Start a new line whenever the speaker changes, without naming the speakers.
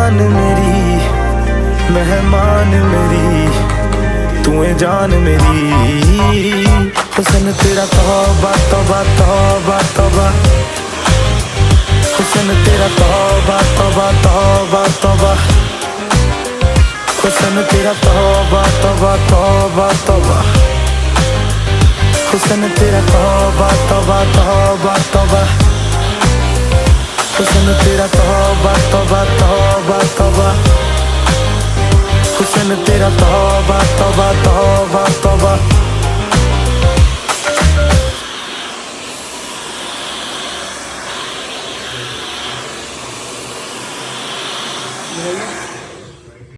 जान मेरी, मेहमान मेरी, तू है जान मेरी। हुस्न तेरा तौबा तौबा तौबा तौबा, हुस्न तेरा तौबा तौबा तौबा तौबा, हुस्न तेरा तौबा तौबा तौबा तौबा, हुस्न तेरा तौबा तौबा तौबा तौबा, हुस्न तेरा तौबा तौबा तौबा तौबा, हुस्न तेरा तौबा तौबा